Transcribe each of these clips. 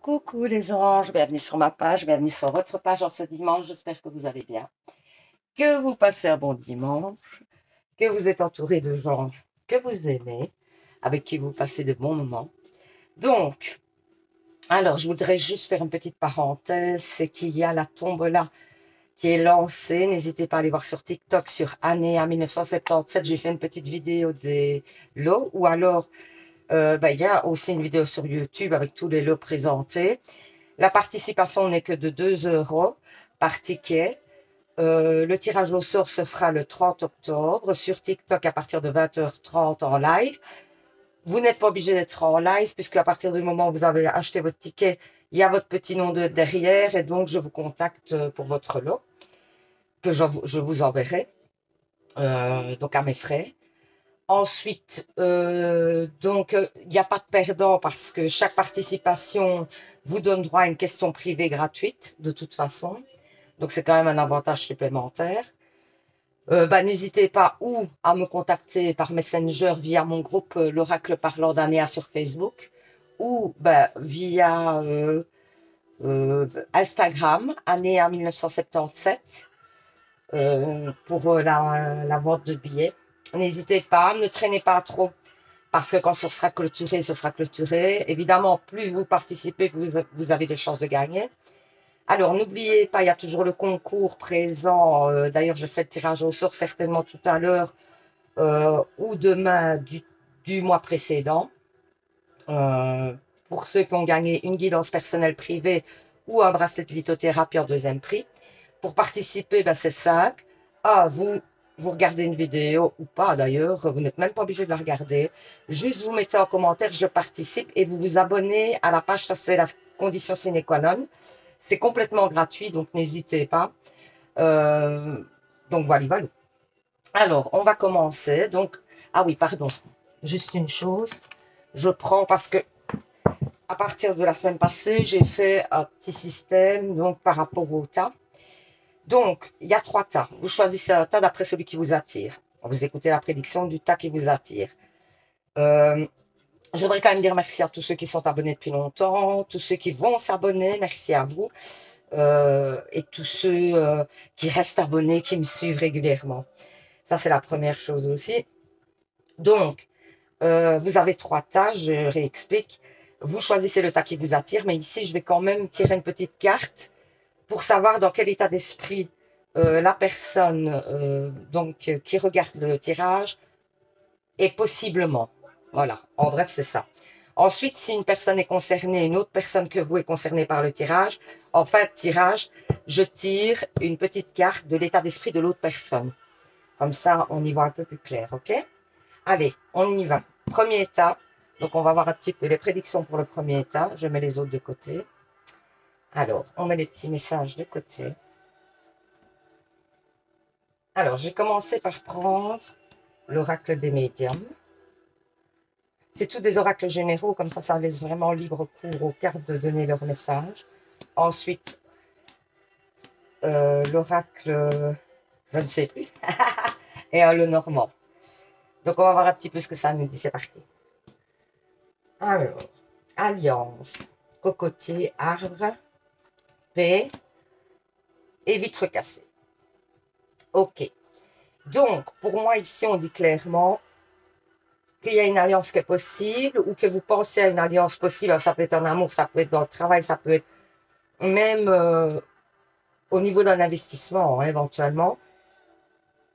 Coucou les anges, bienvenue sur ma page, bienvenue sur votre page en ce dimanche, j'espère que vous allez bien, que vous passez un bon dimanche, que vous êtes entouré de gens que vous aimez, avec qui vous passez de bons moments. Donc, alors je voudrais juste faire une petite parenthèse, c'est qu'il y a la tombola qui est lancée, n'hésitez pas à aller voir sur TikTok, sur Anéa 1977, j'ai fait une petite vidéo des lots, ou alors il y a aussi une vidéo sur YouTube avec tous les lots présentés. La participation n'est que de 2 € par ticket. Le tirage au sort se fera le 30 octobre sur TikTok à partir de 20h30 en live. Vous n'êtes pas obligé d'être en live puisque à partir du moment où vous avez acheté votre ticket, il y a votre petit nom derrière et donc je vous contacte pour votre lot que je vous enverrai donc à mes frais. Ensuite, il n'y a pas de perdant parce que chaque participation vous donne droit à une question privée gratuite, de toute façon. Donc, c'est quand même un avantage supplémentaire. N'hésitez pas ou à me contacter par Messenger via mon groupe l'Oracle Parlant d'Anéa sur Facebook ou via Instagram, Anéa 1977, pour la vente de billets. N'hésitez pas, ne traînez pas trop, parce que quand ce sera clôturé, ce sera clôturé. Évidemment, plus vous participez, plus vous avez des chances de gagner. Alors, n'oubliez pas, il y a toujours le concours présent. D'ailleurs, je ferai le tirage au sort certainement tout à l'heure ou demain du mois précédent. Pour ceux qui ont gagné une guidance personnelle privée ou un bracelet de lithothérapie en 2e prix. Pour participer, c'est simple. Vous regardez une vidéo ou pas d'ailleurs, vous n'êtes même pas obligé de la regarder. Juste vous mettez en commentaire je participe et vous vous abonnez à la page, ça c'est la condition sine qua non. C'est complètement gratuit, donc n'hésitez pas. Donc voilà. Alors, on va commencer. Donc, ah oui, pardon, juste une chose. Je prends parce que à partir de la semaine passée, j'ai fait un petit système donc par rapport au tas. Donc, il y a 3 tas. Vous choisissez un tas d'après celui qui vous attire. Vous écoutez la prédiction du tas qui vous attire. Je voudrais quand même dire merci à tous ceux qui sont abonnés depuis longtemps, tous ceux qui vont s'abonner, merci à vous. Et tous ceux qui restent abonnés, qui me suivent régulièrement. Ça, c'est la première chose aussi. Donc, vous avez 3 tas, je réexplique. Vous choisissez le tas qui vous attire, mais ici, je vais quand même tirer une petite carte pour savoir dans quel état d'esprit la personne qui regarde le tirage est possiblement. Voilà, en bref, c'est ça. Ensuite, si une personne est concernée, une autre personne que vous est concernée par le tirage, en fin de tirage, je tire une petite carte de l'état d'esprit de l'autre personne. Comme ça, on y voit un peu plus clair, ok? Allez, on y va. Premier état. Donc, on va voir un petit peu les prédictions pour le premier état. Je mets les autres de côté. Alors, on met les petits messages de côté. Alors, j'ai commencé par prendre l'oracle des médiums. C'est tous des oracles généraux, comme ça laisse vraiment libre cours aux cartes de donner leur message. Ensuite, l'oracle, je ne sais plus, et le normand. Donc, on va voir un petit peu ce que ça nous dit. C'est parti. Alors, alliance, cocotier, arbre, paix et vitre cassée. Ok. Donc, pour moi, ici, on dit clairement qu'il y a une alliance qui est possible ou que vous pensez à une alliance possible. Alors, ça peut être en amour, ça peut être dans le travail, ça peut être même au niveau d'un investissement, hein, éventuellement.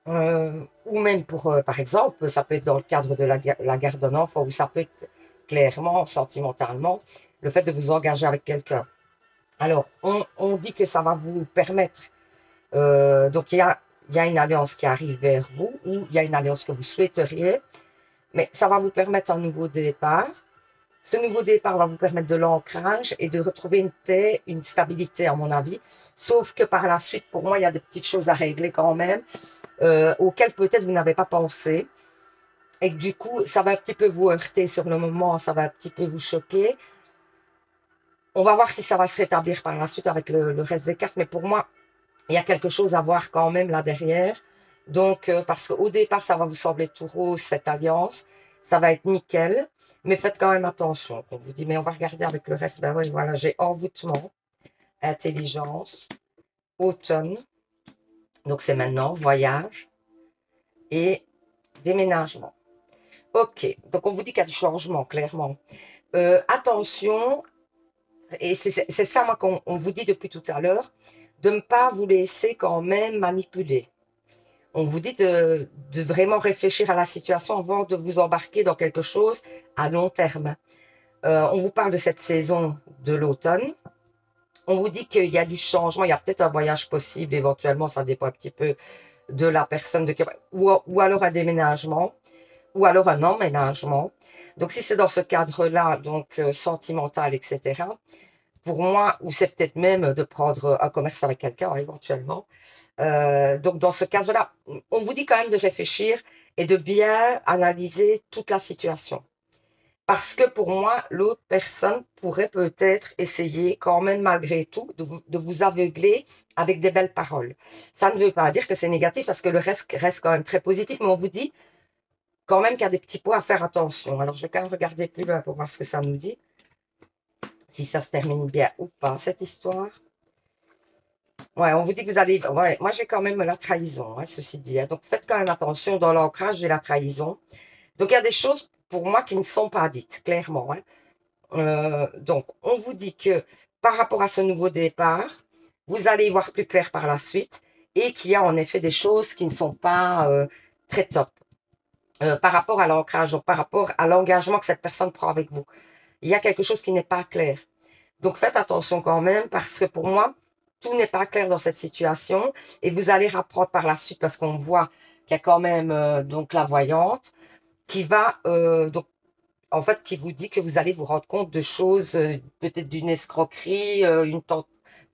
Ou même pour, par exemple, ça peut être dans le cadre de la garde d'un enfant ou ça peut être clairement, sentimentalement, le fait de vous engager avec quelqu'un. Alors, on dit que ça va vous permettre, donc il y a une alliance qui arrive vers vous ou il y a une alliance que vous souhaiteriez, mais ça va vous permettre un nouveau départ. Ce nouveau départ va vous permettre de l'ancrage et de retrouver une paix, une stabilité à mon avis. Sauf que par la suite, pour moi, il y a des petites choses à régler quand même, auxquelles peut-être vous n'avez pas pensé. Et que du coup, ça va un petit peu vous heurter sur le moment, ça va un petit peu vous choquer. On va voir si ça va se rétablir par la suite avec le reste des cartes. Mais pour moi, il y a quelque chose à voir quand même là derrière. Donc, parce qu'au départ, ça va vous sembler tout rose, cette alliance. Ça va être nickel. Mais faites quand même attention. On vous dit, mais on va regarder avec le reste. Ben oui, voilà, j'ai envoûtement, intelligence, automne. Donc c'est maintenant, voyage et déménagement. Ok, donc on vous dit qu'il y a du changement, clairement. Attention, et c'est ça moi qu'on vous dit depuis tout à l'heure, de ne pas vous laisser quand même manipuler. On vous dit de vraiment réfléchir à la situation avant de vous embarquer dans quelque chose à long terme. On vous parle de cette saison de l'automne. On vous dit qu'il y a du changement, il y a peut-être un voyage possible, éventuellement, ça dépend un petit peu de la personne, ou alors un déménagement, ou alors un emménagement. Donc, si c'est dans ce cadre-là, donc sentimental, etc., pour moi, ou c'est peut-être même de prendre un commerce avec quelqu'un, éventuellement. Donc, dans ce cadre-là, on vous dit quand même de réfléchir et de bien analyser toute la situation. Parce que pour moi, l'autre personne pourrait peut-être essayer quand même malgré tout de vous aveugler avec des belles paroles. Ça ne veut pas dire que c'est négatif parce que le reste quand même très positif, mais on vous dit quand même qu'il y a des petits points à faire attention. Alors je vais quand même regarder plus loin pour voir ce que ça nous dit. Si ça se termine bien ou pas, cette histoire. Ouais, on vous dit que vous allez... Ouais, moi j'ai quand même la trahison, hein, ceci dit. Hein. Donc faites quand même attention dans l'ancrage et la trahison. Donc il y a des choses pour moi qui ne sont pas dites, clairement. Hein. Donc, on vous dit que par rapport à ce nouveau départ, vous allez y voir plus clair par la suite et qu'il y a en effet des choses qui ne sont pas très top par rapport à l'ancrage, par rapport à l'engagement que cette personne prend avec vous. Il y a quelque chose qui n'est pas clair. Donc, faites attention quand même parce que pour moi, tout n'est pas clair dans cette situation et vous allez rapprendre par la suite parce qu'on voit qu'il y a quand même donc la voyante qui va donc en fait, qui vous dit que vous allez vous rendre compte de choses, peut-être d'une escroquerie, une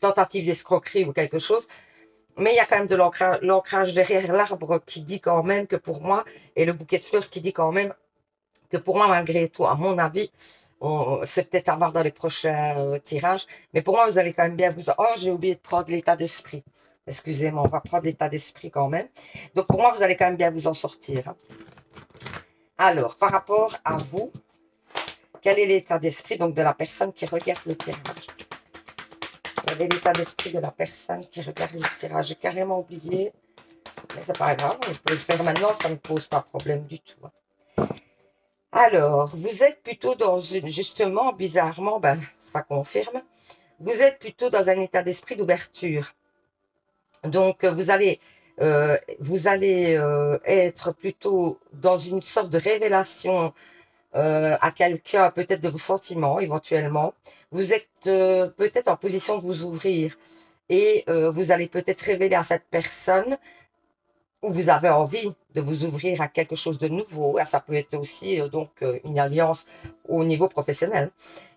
tentative d'escroquerie ou quelque chose. Mais il y a quand même de l'ancrage derrière l'arbre qui dit quand même que pour moi, et le bouquet de fleurs qui dit quand même que pour moi, malgré tout, à mon avis, c'est peut-être à voir dans les prochains tirages, mais pour moi, vous allez quand même bien vous... Oh, j'ai oublié de prendre l'état d'esprit. Excusez-moi, on va prendre l'état d'esprit quand même. Donc, pour moi, vous allez quand même bien vous en sortir. Hein. Alors, par rapport à vous, quel est l'état d'esprit donc de la personne qui regarde le tirage? Quel est l'état d'esprit de la personne qui regarde le tirage? J'ai carrément oublié, mais c'est pas grave, on peut le faire maintenant, ça ne pose pas de problème du tout. Alors, vous êtes plutôt dans une, justement, bizarrement, ben, ça confirme, vous êtes plutôt dans un état d'esprit d'ouverture. Donc, vous allez être plutôt dans une sorte de révélation à quelqu'un, peut-être de vos sentiments éventuellement. Vous êtes peut-être en position de vous ouvrir et vous allez peut-être révéler à cette personne où vous avez envie de vous ouvrir à quelque chose de nouveau. Ça peut être aussi donc une alliance au niveau professionnel.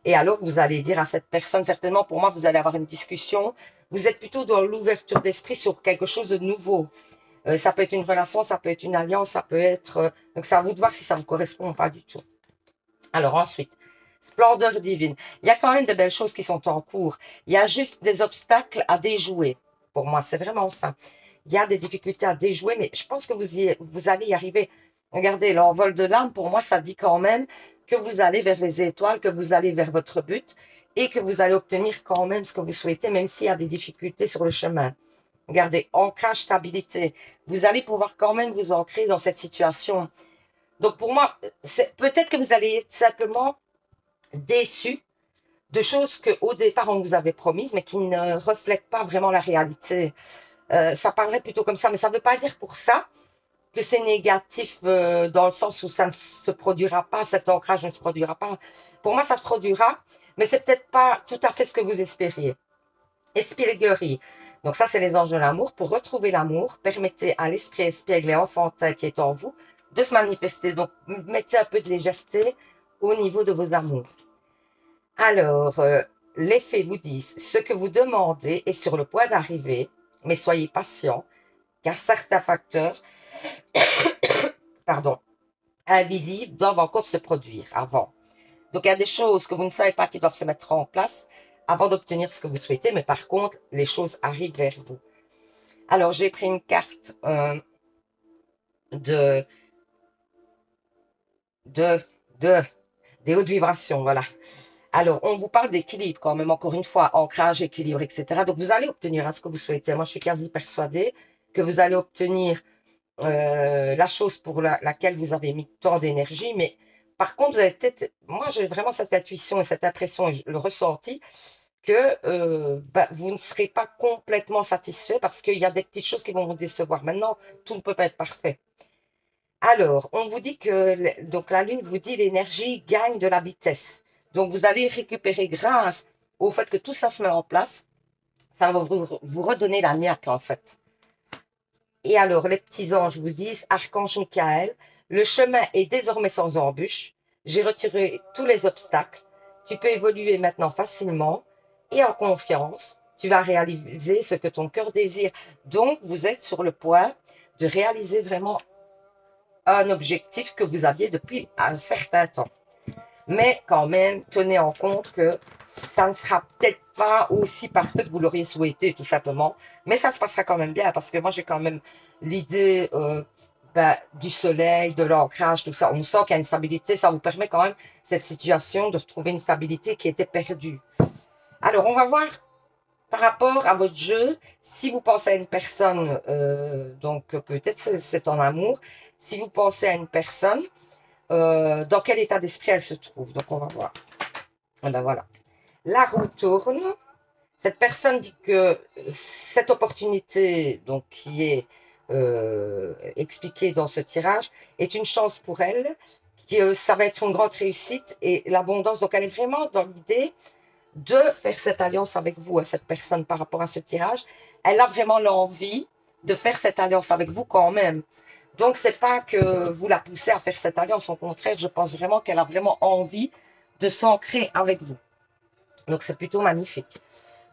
Et alors, vous allez dire à cette personne, certainement pour moi, vous allez avoir une discussion. Vous êtes plutôt dans l'ouverture d'esprit sur quelque chose de nouveau. Ça peut être une relation, ça peut être une alliance, ça peut être... donc, c'est à vous de voir si ça vous correspond ou pas du tout. Alors ensuite, splendeur divine. Il y a quand même de belles choses qui sont en cours. Il y a juste des obstacles à déjouer. Pour moi, c'est vraiment ça. Il y a des difficultés à déjouer, mais je pense que vous allez y arriver. Regardez, l'envol de l'âme, pour moi, ça dit quand même que vous allez vers les étoiles, que vous allez vers votre but et que vous allez obtenir quand même ce que vous souhaitez, même s'il y a des difficultés sur le chemin. Regardez, ancrage, stabilité. Vous allez pouvoir quand même vous ancrer dans cette situation. Donc pour moi, peut-être que vous allez être simplement déçu de choses qu'au départ on vous avait promises, mais qui ne reflètent pas vraiment la réalité. Ça parlerait plutôt comme ça, mais ça ne veut pas dire pour ça que c'est négatif dans le sens où ça ne se produira pas, cet ancrage ne se produira pas. Pour moi, ça se produira, mais c'est peut-être pas tout à fait ce que vous espériez. Espièglerie. Donc ça, c'est les anges de l'amour. Pour retrouver l'amour, permettez à l'esprit espiègle et enfantin qui est en vous de se manifester. Donc, mettez un peu de légèreté au niveau de vos amours. Alors, les fées vous disent, ce que vous demandez est sur le point d'arriver, mais soyez patient, car certains facteurs, pardon, invisibles doivent encore se produire avant. Donc, il y a des choses que vous ne savez pas qui doivent se mettre en place avant d'obtenir ce que vous souhaitez, mais par contre, les choses arrivent vers vous. Alors, j'ai pris une carte de, de, des hautes vibrations, voilà. Alors, on vous parle d'équilibre quand même, encore une fois, ancrage, équilibre, etc. Donc, vous allez obtenir ce que vous souhaitez. Moi, je suis quasi persuadée que vous allez obtenir la chose pour laquelle vous avez mis tant d'énergie. Mais par contre, vous avez peut-être, moi, j'ai vraiment cette intuition et cette impression, et le ressenti, que vous ne serez pas complètement satisfait parce qu'il y a des petites choses qui vont vous décevoir. Maintenant, tout ne peut pas être parfait. Alors, on vous dit que donc la Lune vous dit l'énergie gagne de la vitesse. Donc, vous allez récupérer grâce au fait que tout ça se met en place. Ça va vous redonner la niaque, en fait. Et alors, les petits anges vous disent, Archange Michael, le chemin est désormais sans embûche. J'ai retiré tous les obstacles. Tu peux évoluer maintenant facilement et en confiance. Tu vas réaliser ce que ton cœur désire. Donc, vous êtes sur le point de réaliser vraiment un objectif que vous aviez depuis un certain temps. Mais quand même, tenez en compte que ça ne sera peut-être pas aussi parfait que vous l'auriez souhaité, tout simplement. Mais ça se passera quand même bien, parce que moi, j'ai quand même l'idée du soleil, de l'ancrage, tout ça. On sent qu'il y a une stabilité. Ça vous permet quand même, cette situation, de retrouver une stabilité qui était perdue. Alors, on va voir par rapport à votre jeu, si vous pensez à une personne, donc peut-être c'est en amour, si vous pensez à une personne, dans quel état d'esprit elle se trouve. Donc, on va voir. Et ben voilà. La roue tourne. Cette personne dit que cette opportunité, donc qui est expliquée dans ce tirage, est une chance pour elle, que ça va être une grande réussite et l'abondance. Donc, elle est vraiment dans l'idée de faire cette alliance avec vous, à cette personne par rapport à ce tirage. Elle a vraiment l'envie de faire cette alliance avec vous quand même. Donc, c'est pas que vous la poussez à faire cette alliance. Au contraire, je pense vraiment qu'elle a vraiment envie de s'ancrer avec vous. Donc, c'est plutôt magnifique.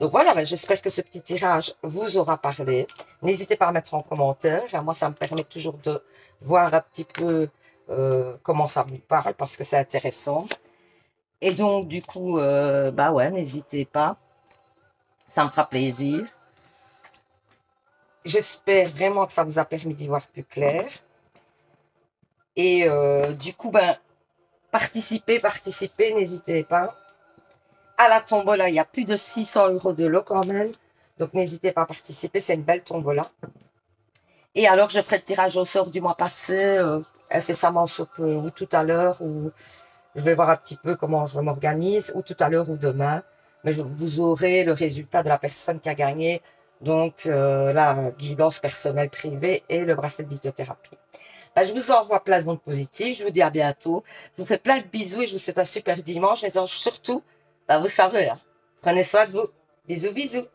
Donc, voilà, j'espère que ce petit tirage vous aura parlé. N'hésitez pas à mettre en commentaire. Moi, ça me permet toujours de voir un petit peu comment ça vous parle parce que c'est intéressant. Et donc, du coup, bah ouais, n'hésitez pas. Ça me fera plaisir. J'espère vraiment que ça vous a permis d'y voir plus clair. Et du coup, ben, participez, n'hésitez pas. À la tombola, il y a plus de 600 € de lot quand même. Donc, n'hésitez pas à participer, c'est une belle tombola. Et alors, je ferai le tirage au sort du mois passé, incessamment sous peu, ou tout à l'heure, ou je vais voir un petit peu comment je m'organise, ou tout à l'heure ou demain. Mais vous aurez le résultat de la personne qui a gagné, donc la guidance personnelle privée et le bracelet de lithothérapie. Ben, je vous envoie plein de monde positif, je vous dis à bientôt. Je vous fais plein de bisous et je vous souhaite un super dimanche. Les anges, surtout, ben, vous savez, hein, prenez soin de vous. Bisous, bisous.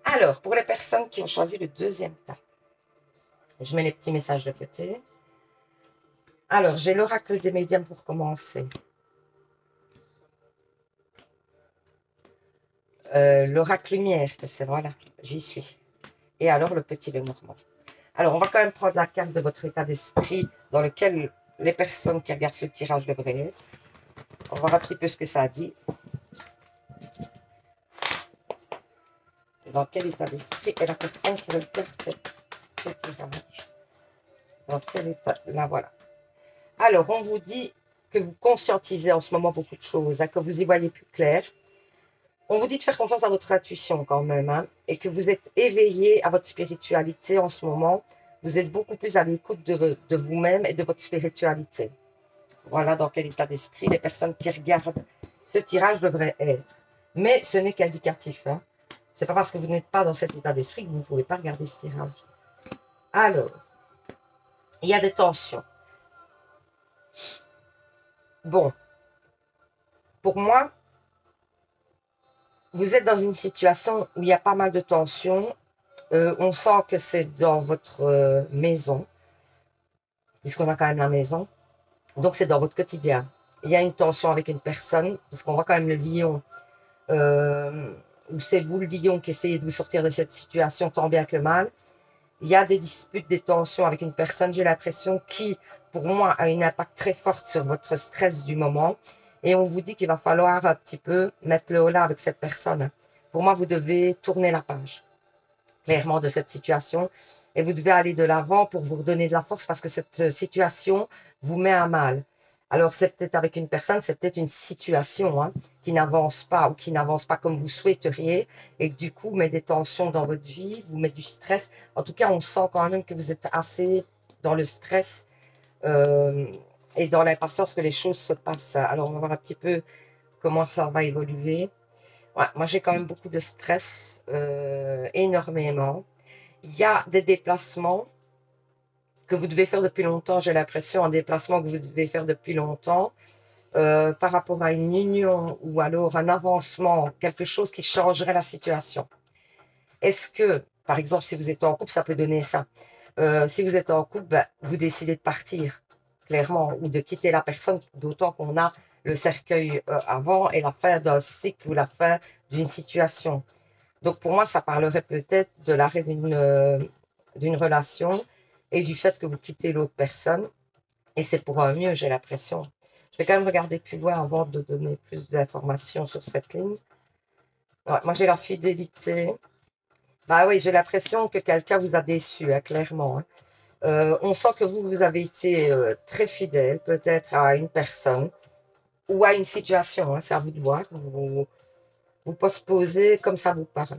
Alors, pour les personnes qui ont choisi le deuxième tas, je mets les petits messages de côté. Alors, j'ai l'oracle des médiums pour commencer. L'oracle lumière, que c'est, voilà, j'y suis. Et alors, le petit Lenormand. Alors, on va quand même prendre la carte de votre état d'esprit dans lequel les personnes qui regardent ce tirage devraient être. On va voir un petit peu ce que ça dit. Dans quel état d'esprit est la personne qui regarde ce tirage? Dans quel état? Là, voilà. Alors, on vous dit que vous conscientisez en ce moment beaucoup de choses, hein, que vous y voyez plus clair. On vous dit de faire confiance à votre intuition quand même, hein, et que vous êtes éveillé à votre spiritualité en ce moment. Vous êtes beaucoup plus à l'écoute de vous-même et de votre spiritualité. Voilà dans quel état d'esprit les personnes qui regardent ce tirage devraient être. Mais ce n'est qu'indicatif. Hein. Ce n'est pas parce que vous n'êtes pas dans cet état d'esprit que vous ne pouvez pas regarder ce tirage. Alors, il y a des tensions. Bon, pour moi, vous êtes dans une situation où il y a pas mal de tensions. On sent que c'est dans votre maison, puisqu'on a quand même la maison. Donc, c'est dans votre quotidien. Il y a une tension avec une personne, parce qu'on voit quand même le lion, où c'est vous le lion qui essayez de vous sortir de cette situation tant bien que mal. Il y a des disputes, des tensions avec une personne, j'ai l'impression, qui, pour moi, a une impact très forte sur votre stress du moment. Et on vous dit qu'il va falloir un petit peu mettre le holà avec cette personne. Pour moi, vous devez tourner la page, clairement, de cette situation. Et vous devez aller de l'avant pour vous redonner de la force parce que cette situation vous met à mal. Alors, c'est peut-être avec une personne, c'est peut-être une situation hein, qui n'avance pas ou qui n'avance pas comme vous souhaiteriez et que du coup, met des tensions dans votre vie, vous met du stress. En tout cas, on sent quand même que vous êtes assez dans le stress euh, et dans l'impatience que les choses se passent. Alors, on va voir un petit peu comment ça va évoluer. Ouais, moi, j'ai quand même beaucoup de stress, énormément. Il y a des déplacements que vous devez faire depuis longtemps, j'ai l'impression, un déplacement que vous devez faire depuis longtemps, par rapport à une union ou alors un avancement, quelque chose qui changerait la situation. Est-ce que, par exemple, si vous êtes en couple, ça peut donner ça. Si vous êtes en couple, ben, vous décidez de partir, clairement, ou de quitter la personne, d'autant qu'on a le cercueil avant et la fin d'un cycle ou la fin d'une situation. Donc pour moi, ça parlerait peut-être de l'arrêt d'une relation et du fait que vous quittez l'autre personne. Et c'est pour un mieux, j'ai l'impression. Je vais quand même regarder plus loin avant de donner plus d'informations sur cette ligne. Ouais, moi, j'ai la fidélité. Bah oui, j'ai l'impression que quelqu'un vous a déçu, hein, clairement. Hein. On sent que vous avez été très fidèle, peut-être à une personne ou à une situation. Hein, c'est à vous de voir. Vous posez comme ça vous parle.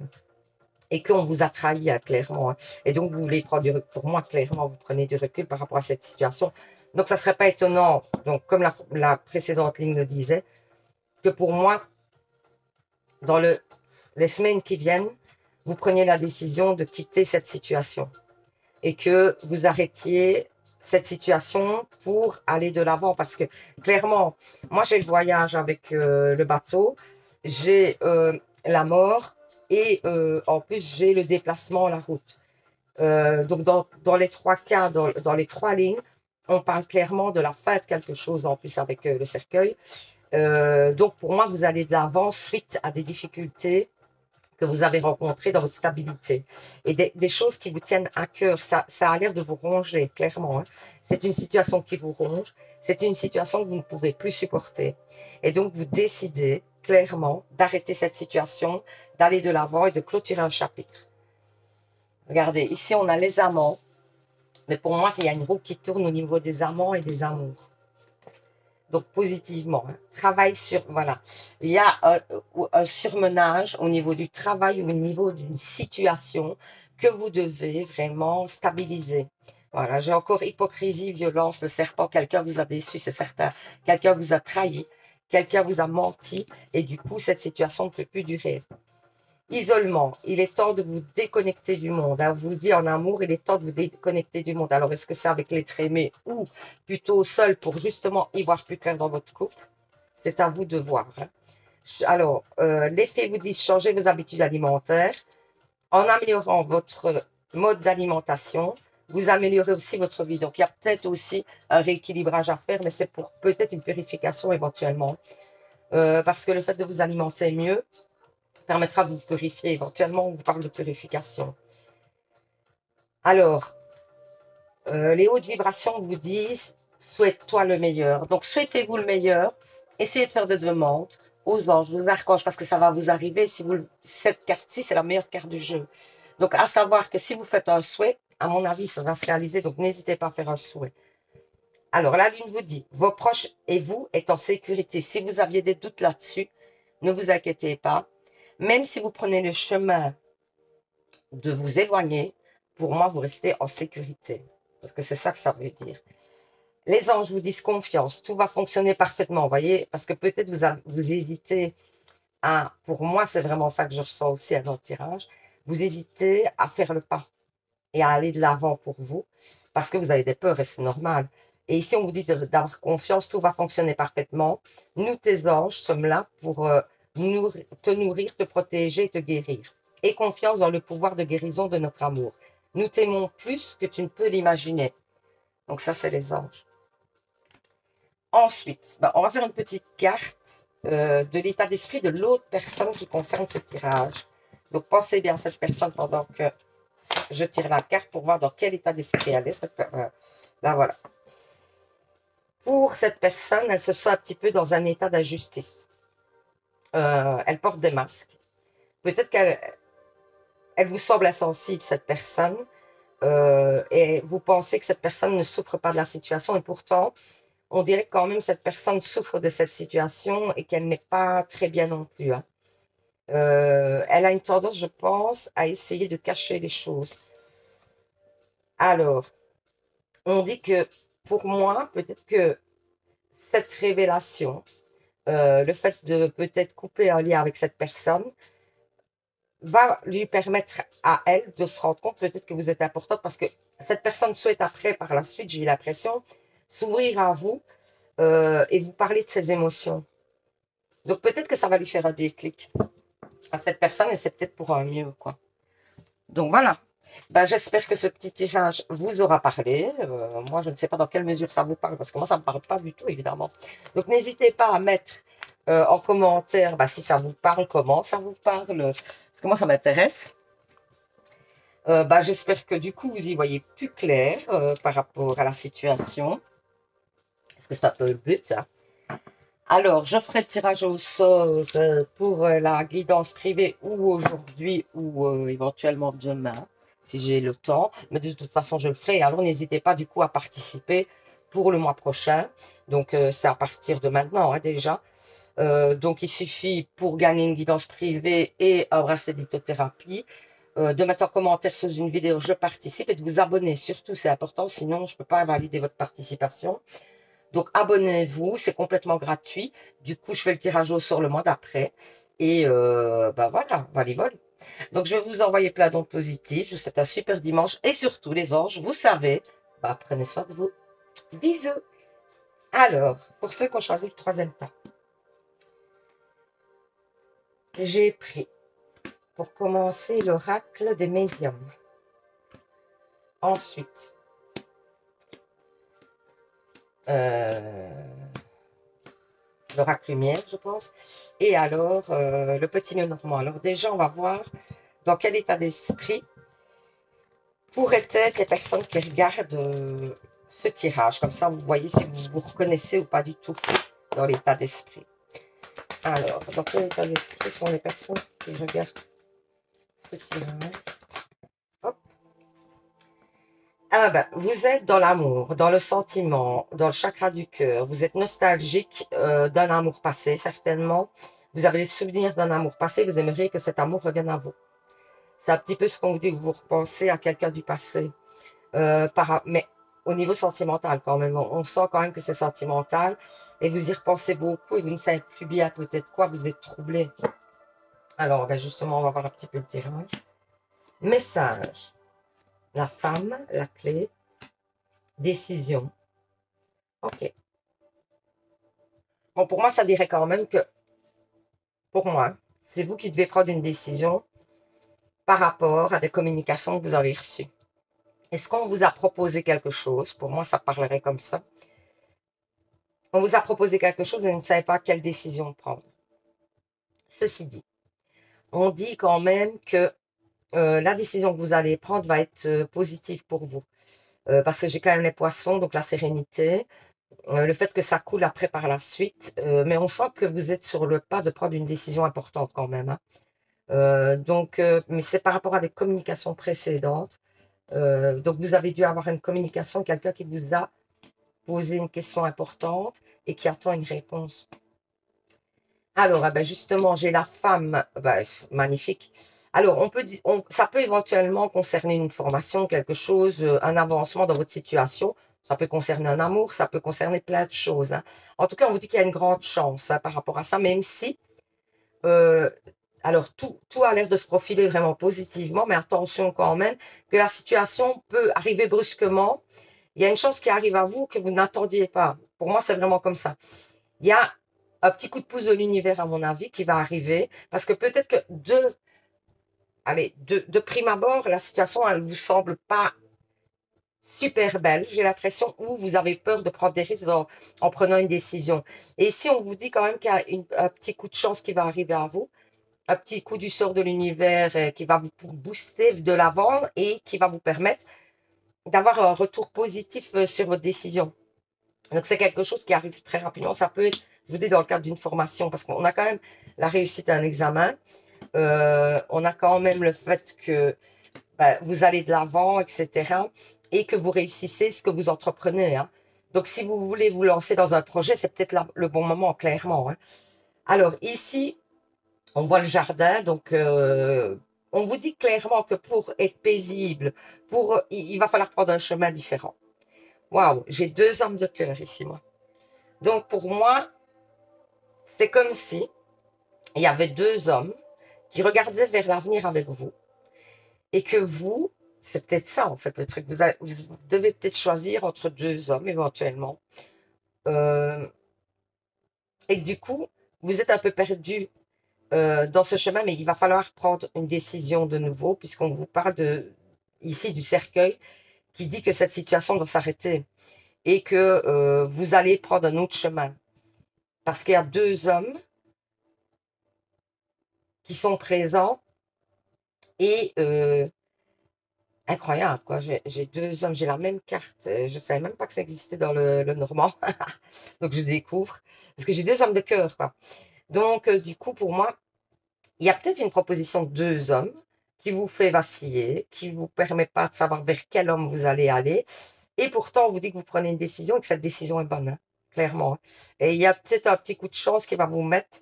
Et qu'on vous a trahi, hein, clairement. Hein. Et donc, vous voulez prendre du recul. Pour moi, clairement, vous prenez du recul par rapport à cette situation. Donc, ça ne serait pas étonnant, donc, comme la précédente ligne le disait, que pour moi, dans les semaines qui viennent, vous preniez la décision de quitter cette situation et que vous arrêtiez cette situation pour aller de l'avant. Parce que, clairement, moi, j'ai le voyage avec le bateau, j'ai la mort et en plus, j'ai le déplacement, la route. Donc, dans les trois cas, dans les trois lignes, on parle clairement de la fin de quelque chose en plus avec le cercueil. Donc, pour moi, vous allez de l'avant suite à des difficultés que vous avez rencontrées dans votre stabilité et des choses qui vous tiennent à cœur. Ça a l'air de vous ronger, clairement. Hein. C'est une situation qui vous ronge. C'est une situation que vous ne pouvez plus supporter. Et donc, vous décidez clairement d'arrêter cette situation, d'aller de l'avant et de clôturer un chapitre. Regardez, ici, on a les amants. Mais pour moi, il y a une roue qui tourne au niveau des amants et des amours. Donc, positivement. Hein. Travail sur... Voilà. Il y a un surmenage au niveau du travail ou au niveau d'une situation que vous devez vraiment stabiliser. Voilà. J'ai encore hypocrisie, violence, le serpent. Quelqu'un vous a déçu, c'est certain. Quelqu'un vous a trahi. Quelqu'un vous a menti. Et du coup, cette situation ne peut plus durer. Isolement, il est temps de vous déconnecter du monde. Hein. Je vous le dis en amour, il est temps de vous déconnecter du monde. Alors, est-ce que c'est avec l'être aimé ou plutôt seul pour justement y voir plus clair dans votre couple? C'est à vous de voir. Hein. Alors, les faits vous disent changer vos habitudes alimentaires. En améliorant votre mode d'alimentation, vous améliorez aussi votre vie. Donc, il y a peut-être aussi un rééquilibrage à faire, mais c'est pour peut-être une purification éventuellement. Parce que le fait de vous alimenter mieux, permettra de vous purifier. Éventuellement, on vous parle de purification. Alors, les hautes vibrations vous disent souhaite-toi le meilleur. Donc, souhaitez-vous le meilleur. Essayez de faire des demandes aux anges, aux archanges, parce que ça va vous arriver. Si vous, cette carte-ci, c'est la meilleure carte du jeu. Donc, à savoir que si vous faites un souhait, à mon avis, ça va se réaliser. Donc, n'hésitez pas à faire un souhait. Alors, la Lune vous dit, vos proches et vous êtes en sécurité. Si vous aviez des doutes là-dessus, ne vous inquiétez pas. Même si vous prenez le chemin de vous éloigner, pour moi, vous restez en sécurité. Parce que c'est ça que ça veut dire. Les anges vous disent confiance, tout va fonctionner parfaitement, vous voyez, parce que peut-être vous hésitez à, pour moi, c'est vraiment ça que je ressens aussi dans le tirage, vous hésitez à faire le pas et à aller de l'avant pour vous, parce que vous avez des peurs et c'est normal. Et ici, on vous dit d'avoir confiance, tout va fonctionner parfaitement. Nous, tes anges, sommes là pour te nourrir, te protéger, te guérir. Et confiance dans le pouvoir de guérison de notre amour. Nous t'aimons plus que tu ne peux l'imaginer. Donc ça, c'est les anges. Ensuite, on va faire une petite carte de l'état d'esprit de l'autre personne qui concerne ce tirage. Donc, pensez bien à cette personne pendant que je tire la carte pour voir dans quel état d'esprit elle est. Là, voilà. Pour cette personne, elle se sent un petit peu dans un état d'injustice. Elle porte des masques. Peut-être qu'elle vous semble insensible, cette personne, et vous pensez que cette personne ne souffre pas de la situation, et pourtant, on dirait que quand même cette personne souffre de cette situation et qu'elle n'est pas très bien non plus, hein. Elle a une tendance, je pense, à essayer de cacher les choses. Alors, on dit que pour moi, peut-être que cette révélation, le fait de peut-être couper un lien avec cette personne, va lui permettre à elle de se rendre compte peut-être que vous êtes importante parce que cette personne souhaite après, par la suite, j'ai l'impression, s'ouvrir à vous et vous parler de ses émotions. Donc peut-être que ça va lui faire un déclic à cette personne et c'est peut-être pour un mieux, quoi. Donc voilà. Ben, j'espère que ce petit tirage vous aura parlé. Moi, je ne sais pas dans quelle mesure ça vous parle, parce que moi, ça ne me parle pas du tout, évidemment. Donc, n'hésitez pas à mettre en commentaire si ça vous parle, comment ça vous parle, parce que moi, ça m'intéresse. J'espère que du coup, vous y voyez plus clair par rapport à la situation. Parce que c'est un peu le but, hein. Alors, je ferai le tirage au sort pour la guidance privée ou aujourd'hui ou éventuellement demain, si j'ai le temps. Mais de toute façon, je le ferai. Alors, n'hésitez pas du coup à participer pour le mois prochain. Donc, c'est à partir de maintenant, hein, déjà. Donc, il suffit pour gagner une guidance privée et un bracelet d'hypnothérapie de mettre en commentaire sous une vidéo « Je participe » et de vous abonner. Surtout, c'est important, sinon je ne peux pas valider votre participation. Donc, abonnez-vous, c'est complètement gratuit. Du coup, je fais le tirage au sort le mois d'après. Et voilà, voilà. Donc, je vais vous envoyer plein d'ondes positives. Je vous souhaite un super dimanche. Et surtout, les anges, vous savez, prenez soin de vous. Bisous. Alors, pour ceux qui ont choisi le troisième tas, j'ai pris, pour commencer, l'oracle des médiums. Ensuite, l'oracle lumière, je pense. Et alors, le petit nœud normand. Alors déjà, on va voir dans quel état d'esprit pourraient être les personnes qui regardent ce tirage. Comme ça, vous voyez si vous vous reconnaissez ou pas du tout dans l'état d'esprit. Alors, dans quel état d'esprit sont les personnes qui regardent ce tirage? Hop. Vous êtes dans l'amour, dans le sentiment, dans le chakra du cœur. Vous êtes nostalgique d'un amour passé, certainement. Vous avez les souvenirs d'un amour passé. Vous aimeriez que cet amour revienne à vous. C'est un petit peu ce qu'on vous dit, que vous repensez à quelqu'un du passé. Mais au niveau sentimental, quand même, on sent quand même que c'est sentimental. Et vous y repensez beaucoup et vous ne savez plus bien peut-être quoi. Vous êtes troublé. Alors, justement, on va voir un petit peu le tirage. Message. La femme, la clé. Décision. Ok. Bon, pour moi, ça dirait quand même que, pour moi, c'est vous qui devez prendre une décision par rapport à des communications que vous avez reçues. Est-ce qu'on vous a proposé quelque chose? Pour moi, ça parlerait comme ça. On vous a proposé quelque chose et vous ne savez pas quelle décision prendre. Ceci dit, on dit quand même que la décision que vous allez prendre va être positive pour vous. Parce que j'ai quand même les poissons, donc la sérénité. Le fait que ça coule après par la suite. Mais on sent que vous êtes sur le pas de prendre une décision importante quand même, hein. Mais c'est par rapport à des communications précédentes. Donc, vous avez dû avoir une communication, quelqu'un qui vous a posé une question importante et qui attend une réponse. Alors, justement, j'ai la femme, magnifique. Alors, ça peut éventuellement concerner une formation, quelque chose, un avancement dans votre situation. Ça peut concerner un amour, ça peut concerner plein de choses, hein. En tout cas, on vous dit qu'il y a une grande chance, hein, par rapport à ça, même si, alors tout a l'air de se profiler vraiment positivement, mais attention quand même que la situation peut arriver brusquement. Il y a une chance qui arrive à vous que vous n'attendiez pas. Pour moi, c'est vraiment comme ça. Il y a un petit coup de pouce de l'univers, à mon avis, qui va arriver. Parce que peut-être que de prime abord, la situation, elle vous semble pas super belle, j'ai l'impression, ou vous avez peur de prendre des risques en prenant une décision. Et ici, on vous dit quand même qu'il y a un petit coup de chance qui va arriver à vous, un petit coup du sort de l'univers qui va vous booster de l'avant et qui va vous permettre d'avoir un retour positif sur votre décision. Donc, c'est quelque chose qui arrive très rapidement. Ça peut être, je vous dis, dans le cadre d'une formation, parce qu'on a quand même la réussite à un examen. On a quand même le fait que vous allez de l'avant, etc. Et que vous réussissez ce que vous entreprenez, hein. Donc, si vous voulez vous lancer dans un projet, c'est peut-être le bon moment, clairement, hein. Alors, ici, on voit le jardin. Donc, on vous dit clairement que pour être paisible, il va falloir prendre un chemin différent. Waouh, j'ai 2 hommes de cœur ici, moi. Donc, pour moi, c'est comme si il y avait 2 hommes qui regardaient vers l'avenir avec vous et que vous, c'est peut-être ça en fait le truc, vous devez peut-être choisir entre 2 hommes éventuellement. Euh, et que du coup, vous êtes un peu perdu dans ce chemin, mais il va falloir prendre une décision de nouveau puisqu'on vous parle ici du cercueil qui dit que cette situation doit s'arrêter et que vous allez prendre un autre chemin. Parce qu'il y a 2 hommes qui sont présents et incroyable, quoi. J'ai 2 hommes, j'ai la même carte. Je ne savais même pas que ça existait dans le normand. Donc, je découvre. Parce que j'ai 2 hommes de cœur, quoi. Donc, du coup, pour moi, il y a peut-être une proposition de 2 hommes qui vous fait vaciller, qui ne vous permet pas de savoir vers quel homme vous allez aller. Et pourtant, on vous dit que vous prenez une décision et que cette décision est bonne, hein, clairement, hein. Et il y a peut-être un petit coup de chance qui va vous mettre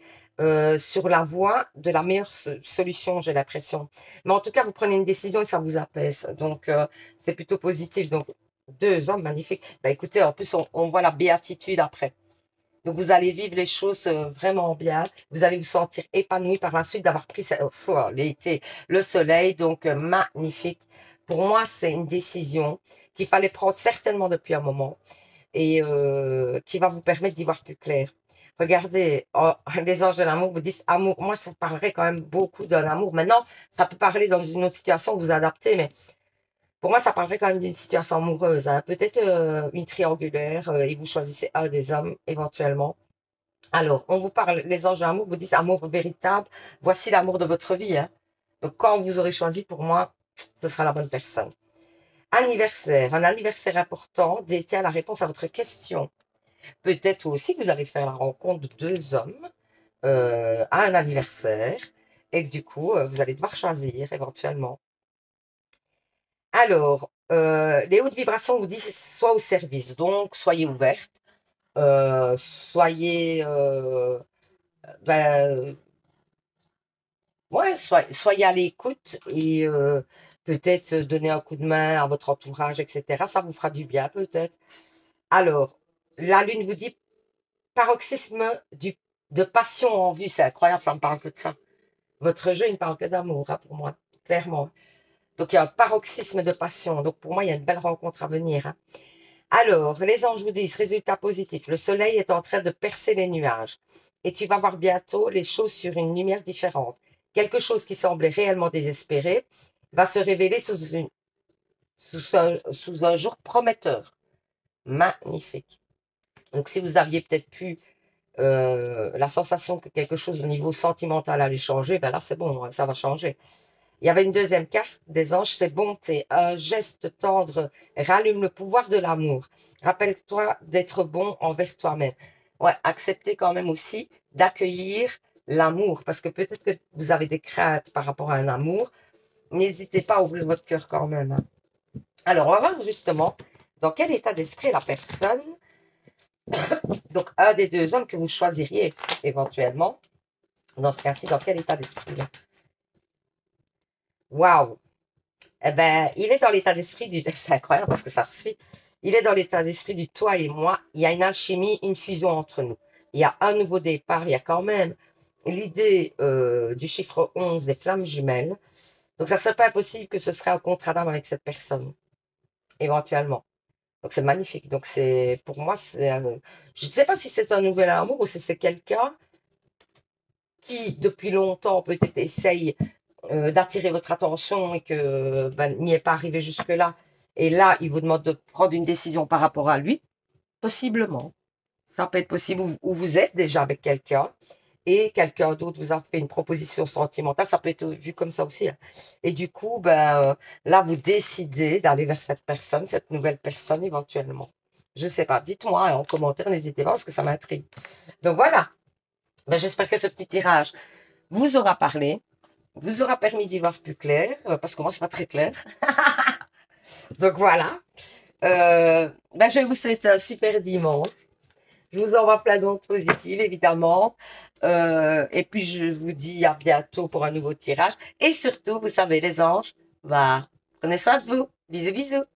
sur la voie de la meilleure solution, j'ai l'impression. Mais en tout cas, vous prenez une décision et ça vous apaise. Donc, c'est plutôt positif. Donc, 2 hommes, magnifiques. Bah, écoutez, en plus, on voit la béatitude après. Donc, vous allez vivre les choses vraiment bien. Vous allez vous sentir épanoui par la suite d'avoir pris l'été, le soleil. Donc, magnifique. Pour moi, c'est une décision qu'il fallait prendre certainement depuis un moment et qui va vous permettre d'y voir plus clair. Regardez, oh, les anges de l'amour vous disent amour. Moi, ça parlerait quand même beaucoup d'un amour. Maintenant, ça peut parler dans une autre situation, vous adaptez, mais pour moi, ça parlerait quand même d'une situation amoureuse, hein. Peut-être une triangulaire et vous choisissez un des hommes éventuellement. Alors, on vous parle, les anges de l'amour vous disent amour véritable. Voici l'amour de votre vie, hein. Donc, quand vous aurez choisi, pour moi, ce sera la bonne personne. Anniversaire, un anniversaire important détient la réponse à votre question. Peut-être aussi que vous allez faire la rencontre de 2 hommes à un anniversaire et que du coup, vous allez devoir choisir éventuellement. Alors, les hautes vibrations vous disent soit au service, donc soyez ouverte, soyez, ben, ouais, soyez à l'écoute et peut-être donner un coup de main à votre entourage, etc. Ça vous fera du bien, peut-être. Alors, la lune vous dit paroxysme de passion en vue. C'est incroyable, ça me parle que de ça. Votre jeu, il ne parle que d'amour, hein, pour moi, clairement. Donc, il y a un paroxysme de passion. Donc, pour moi, il y a une belle rencontre à venir, hein. Alors, les anges vous disent, résultat positif, le soleil est en train de percer les nuages. Et tu vas voir bientôt les choses sur une lumière différente. Quelque chose qui semblait réellement désespéré va se révéler sous un jour prometteur. Magnifique. Donc, si vous aviez peut-être pu la sensation que quelque chose au niveau sentimental allait changer, ben là, c'est bon, ça va changer. Il y avait une deuxième carte des anges, c'est bonté. Un geste tendre rallume le pouvoir de l'amour. Rappelle-toi d'être bon envers toi-même. Ouais, acceptez quand même aussi d'accueillir l'amour, parce que peut-être que vous avez des craintes par rapport à un amour. N'hésitez pas à ouvrir votre cœur quand même, hein. Alors, on va voir justement dans quel état d'esprit la personne, donc un des 2 hommes que vous choisiriez éventuellement, dans ce cas-ci, dans quel état d'esprit? Waouh! Eh ben, il est dans l'état d'esprit du... C'est incroyable parce que ça se fait. Il est dans l'état d'esprit du toi et moi. Il y a une alchimie, une fusion entre nous. Il y a un nouveau départ. Il y a quand même l'idée du chiffre 11 des flammes jumelles. Donc, ça ne serait pas impossible que ce serait un contrat d'âme avec cette personne, éventuellement. Donc, c'est magnifique. Donc, c'est pour moi, je ne sais pas si c'est un nouvel amour ou si c'est quelqu'un qui, depuis longtemps, peut-être essaye d'attirer votre attention et que ben, n'y est pas arrivé jusque-là. Et là, il vous demande de prendre une décision par rapport à lui. Possiblement. Ça peut être possible où vous êtes déjà avec quelqu'un et quelqu'un d'autre vous a fait une proposition sentimentale. Ça peut être vu comme ça aussi, hein. Et du coup, ben, là, vous décidez d'aller vers cette personne, cette nouvelle personne éventuellement. Je ne sais pas. Dites-moi hein, en commentaire, n'hésitez pas parce que ça m'intrigue. Donc voilà. Ben, j'espère que ce petit tirage vous aura parlé, vous aura permis d'y voir plus clair, parce que moi, c'est pas très clair. Donc voilà. Je vous souhaite un super dimanche. Je vous envoie plein d'ondes positives, évidemment. Et puis, je vous dis à bientôt pour un nouveau tirage. Et surtout, vous savez, les anges, prenez soin de vous. Bisous, bisous.